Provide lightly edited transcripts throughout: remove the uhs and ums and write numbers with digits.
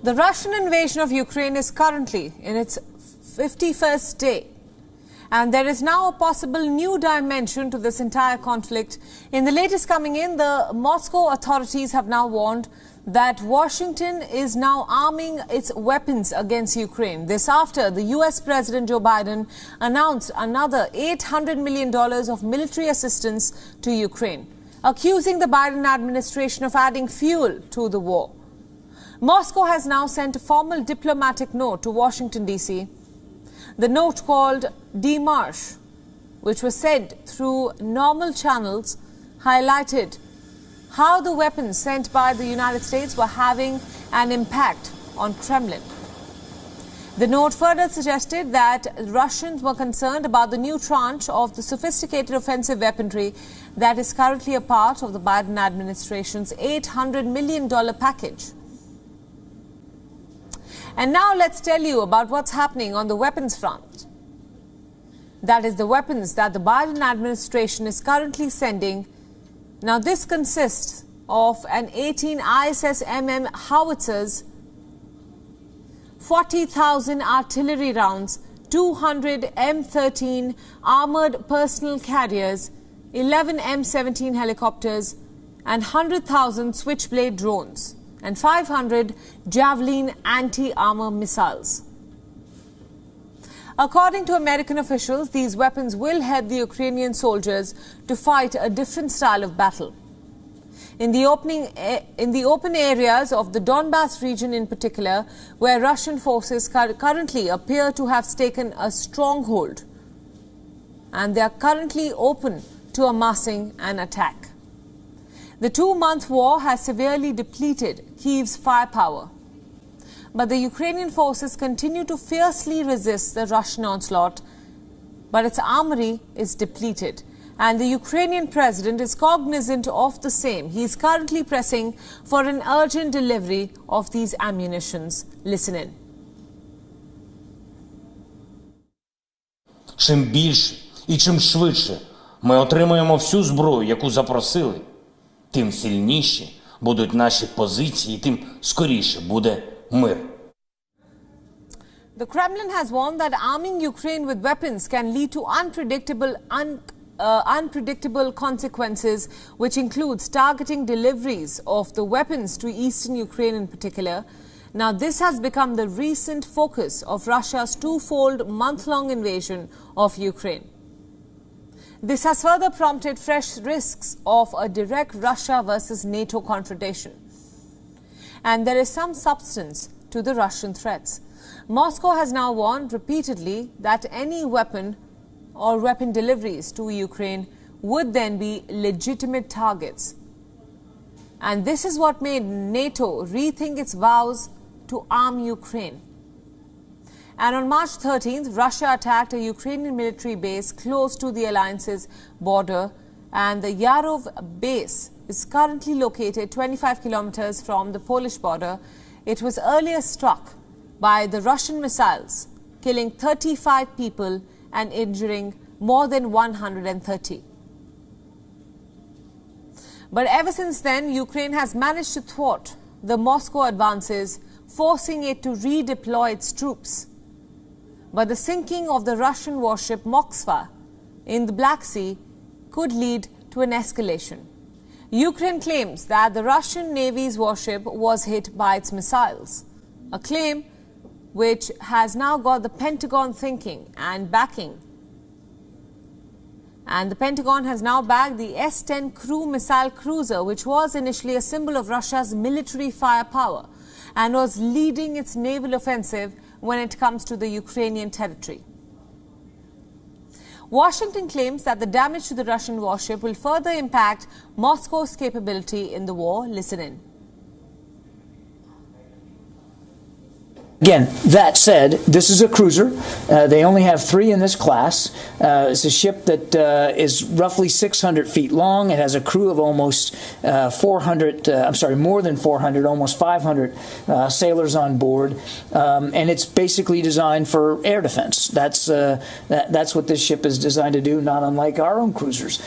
The Russian invasion of Ukraine is currently in its 51st day. And there is now a possible new dimension to this entire conflict. In the latest coming in, the Moscow authorities have now warned that Washington is now arming its weapons against Ukraine. This after the US President Joe Biden announced another $800 million of military assistance to Ukraine, accusing the Biden administration of adding fuel to the war. Moscow has now sent a formal diplomatic note to Washington, D.C. The note, called Démarche, which was sent through normal channels, highlighted how the weapons sent by the United States were having an impact on Kremlin. The note further suggested that Russians were concerned about the new tranche of the sophisticated offensive weaponry that is currently a part of the Biden administration's $800 million package. And now let's tell you about what's happening on the weapons front. That is, the weapons that the Biden administration is currently sending. Now, this consists of an 18 ISS-MM howitzers, 40,000 artillery rounds, 200 M13 armored personal carriers, 11 M17 helicopters, and 100,000 Switchblade drones, and 500 Javelin anti-armor missiles. According to American officials, these weapons will help the Ukrainian soldiers to fight a different style of battle. In the open areas of the Donbass region in particular, where Russian forces currently appear to have taken a stronghold, and they are currently open to amassing an attack. The 2-month war has severely depleted Kyiv's firepower. But the Ukrainian forces continue to fiercely resist the Russian onslaught, but its armory is depleted. And the Ukrainian president is cognizant of the same. He is currently pressing for an urgent delivery of these ammunitions. Listen in. Чим більше і чим швидше ми отримаємо всю зброю, яку запросили, тим сильніші будуть наші позиції, тим скоріше буде мир. The Kremlin has warned that arming Ukraine with weapons can lead to unpredictable consequences, which includes targeting deliveries of the weapons to eastern Ukraine in particular. Now, this has become the recent focus of Russia's twofold month-long invasion of Ukraine. This has further prompted fresh risks of a direct Russia versus NATO confrontation. And there is some substance to the Russian threats. Moscow has now warned repeatedly that any weapon or weapon deliveries to Ukraine would then be legitimate targets. And this is what made NATO rethink its vows to arm Ukraine. And on March 13th, Russia attacked a Ukrainian military base close to the alliance's border, and the Yarov base is currently located 25 kilometers from the Polish border. It was earlier struck by the Russian missiles, killing 35 people and injuring more than 130. But ever since then, Ukraine has managed to thwart the Moscow advances, forcing it to redeploy its troops. But the sinking of the Russian warship Moskva in the Black Sea could lead to an escalation. Ukraine claims that the Russian Navy's warship was hit by its missiles, a claim which has now got the Pentagon thinking and backing. And the Pentagon has now backed the S-10 Crew missile cruiser, which was initially a symbol of Russia's military firepower and was leading its naval offensive when it comes to the Ukrainian territory. Washington claims that the damage to the Russian warship will further impact Moscow's capability in the war. Listen in. Again, that said, this is a cruiser. They only have 3 in this class. It's a ship that is roughly 600 feet long. It has a crew of almost more than 400, almost 500 sailors on board. And it's basically designed for air defense. That's what this ship is designed to do, not unlike our own cruisers.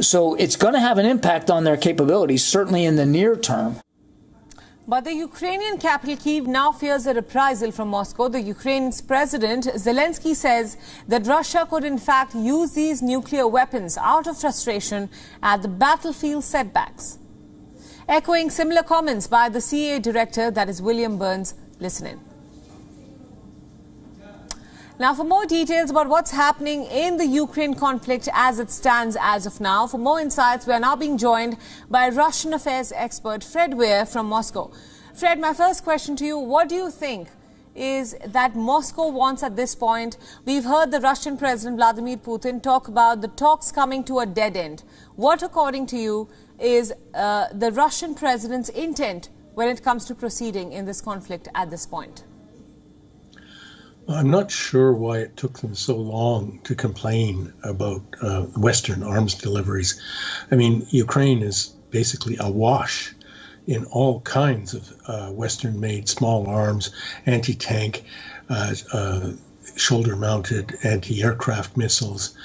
So it's going to have an impact on their capabilities, certainly in the near term. But the Ukrainian capital Kyiv now fears a reprisal from Moscow. The Ukraine's President Zelensky says that Russia could in fact use these nuclear weapons out of frustration at the battlefield setbacks. Echoing similar comments by the CA director, that is William Burns. Listen in. Now, for more details about what's happening in the Ukraine conflict as it stands as of now, for more insights, we are now being joined by Russian affairs expert Fred Weir from Moscow. Fred, my first question to you, what do you think is that Moscow wants at this point? We've heard the Russian President Vladimir Putin talk about the talks coming to a dead end. What, according to you, is the Russian president's intent when it comes to proceeding in this conflict at this point? I'm not sure why it took them so long to complain about Western arms deliveries. I mean, Ukraine is basically awash in all kinds of Western-made small arms, anti-tank, shoulder-mounted anti-aircraft missiles,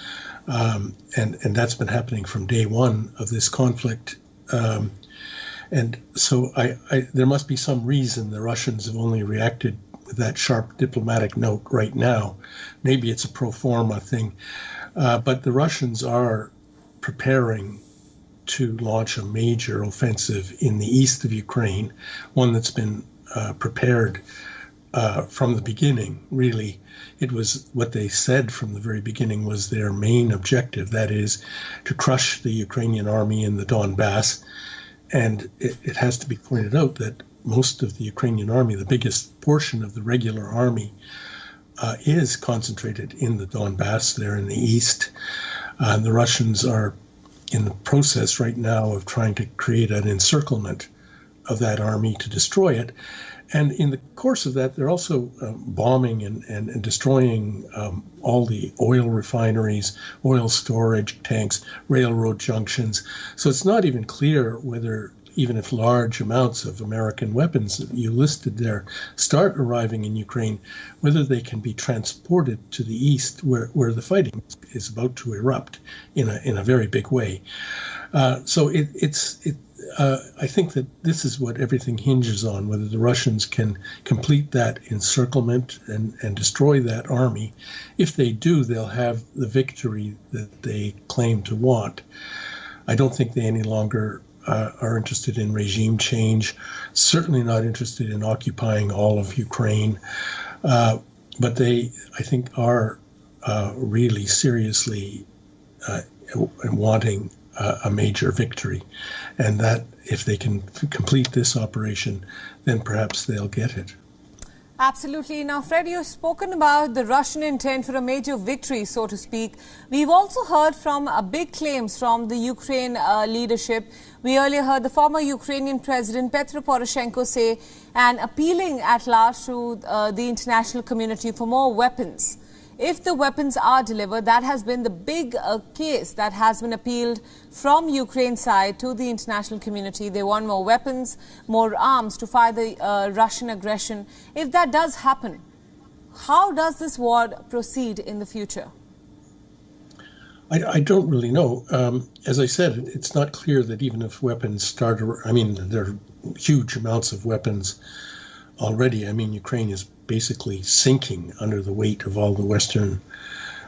and that's been happening from day one of this conflict. And so there must be some reason the Russians have only reacted that sharp diplomatic note right now. Maybe it's a pro forma thing, but the Russians are preparing to launch a major offensive in the east of Ukraine, one that's been prepared from the beginning. Really, it was what they said from the very beginning was their main objective, that is to crush the Ukrainian army in the Donbass. And it has to be pointed out that most of the Ukrainian army, the biggest portion of the regular army, is concentrated in the Donbass, there in the east. The Russians are in the process right now of trying to create an encirclement of that army to destroy it. And in the course of that, they're also bombing and destroying all the oil refineries, oil storage tanks, railroad junctions. So it's not even clear whether, even if large amounts of American weapons that you listed there start arriving in Ukraine, whether they can be transported to the east where the fighting is about to erupt in a very big way. So I think that this is what everything hinges on, whether the Russians can complete that encirclement and destroy that army. If they do, they'll have the victory that they claim to want. I don't think they any longer are interested in regime change, certainly not interested in occupying all of Ukraine, but they, I think, are really seriously wanting a major victory, and that if they can complete this operation, then perhaps they'll get it. Absolutely. Now, Fred, you've spoken about the Russian intent for a major victory, so to speak. We've also heard from big claims from the Ukraine leadership. We earlier heard the former Ukrainian President Petro Poroshenko say and appealing at large to the international community for more weapons. If the weapons are delivered, that has been the big case that has been appealed from Ukraine's side to the international community. They want more weapons, more arms to fight the Russian aggression. If that does happen, how does this war proceed in the future? I don't really know. As I said, it's not clear that even if weapons start, I mean, there are huge amounts of weapons already. I mean, Ukraine is basically sinking under the weight of all the Western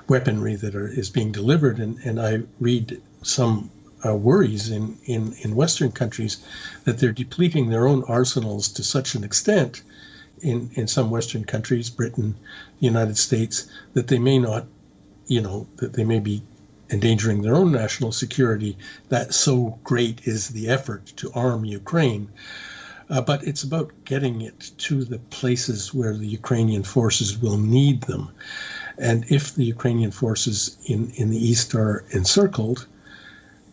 weaponry that is being delivered. And I read some worries in Western countries that they're depleting their own arsenals to such an extent in some Western countries, Britain, the United States, that they may not, that they may be endangering their own national security. That so great is the effort to arm Ukraine. But it's about getting it to the places where the Ukrainian forces will need them. And if the Ukrainian forces in the east are encircled,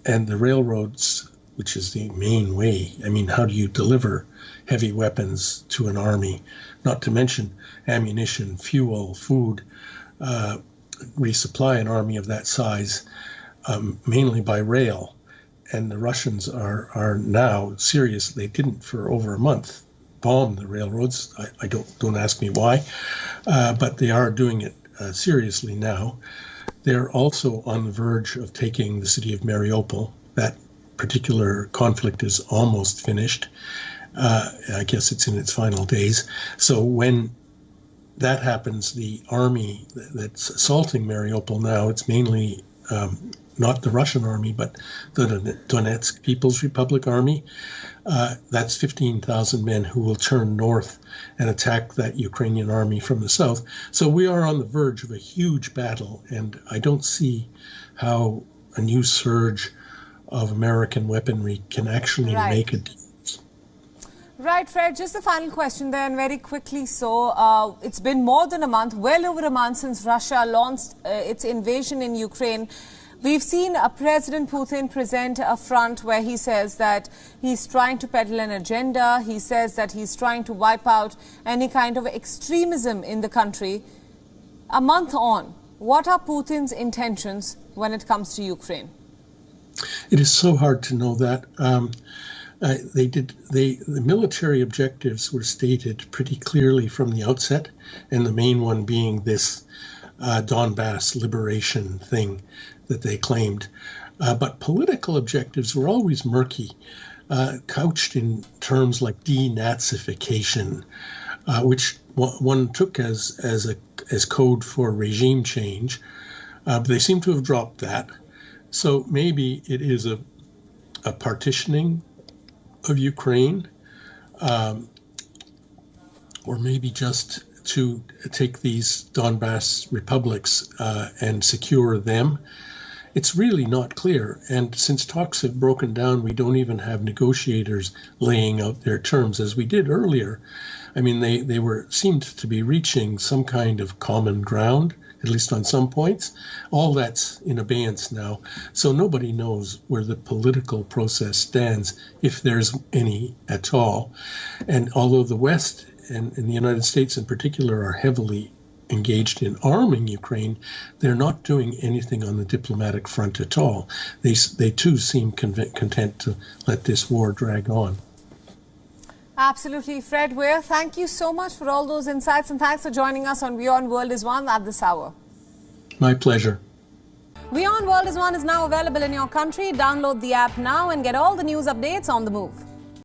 and the railroads, which is the main way, I mean, how do you deliver heavy weapons to an army? Not to mention ammunition, fuel, food, resupply an army of that size, mainly by rail. And the Russians are now serious. They didn't for over a month bomb the railroads. I don't ask me why, but they are doing it seriously now. They're also on the verge of taking the city of Mariupol. That particular conflict is almost finished, I guess it's in its final days. So when that happens, the army that's assaulting Mariupol now, it's mainly not the Russian army, but the Donetsk People's Republic Army. That's 15,000 men who will turn north and attack that Ukrainian army from the south. So we are on the verge of a huge battle, and I don't see how a new surge of American weaponry can actually make a difference. Right, Fred, just the final question then, very quickly. So it's been more than a month, well over a month since Russia launched its invasion in Ukraine. We've seen President Putin present a front where he says that he's trying to peddle an agenda. He says that he's trying to wipe out any kind of extremism in the country. A month on, what are Putin's intentions when it comes to Ukraine? It is so hard to know that. The military objectives were stated pretty clearly from the outset, and the main one being this Donbass liberation thing that they claimed. But political objectives were always murky, couched in terms like denazification, which one took as code for regime change. But they seem to have dropped that. So maybe it is a partitioning of Ukraine, or maybe just to take these Donbass republics and secure them. It's really not clear. And since talks have broken down, we don't even have negotiators laying out their terms as we did earlier. I mean, they seemed to be reaching some kind of common ground, at least on some points. All that's in abeyance now. So nobody knows where the political process stands, if there's any at all. And although the West and the United States in particular are heavily engaged in arming Ukraine, they're not doing anything on the diplomatic front at all. They too seem content to let this war drag on. Absolutely. Fred Weir, thank you so much for all those insights, and thanks for joining us on Beyond World is One at this hour. My pleasure. Beyond World is One is now available in your country. Download the app now and get all the news updates on the move.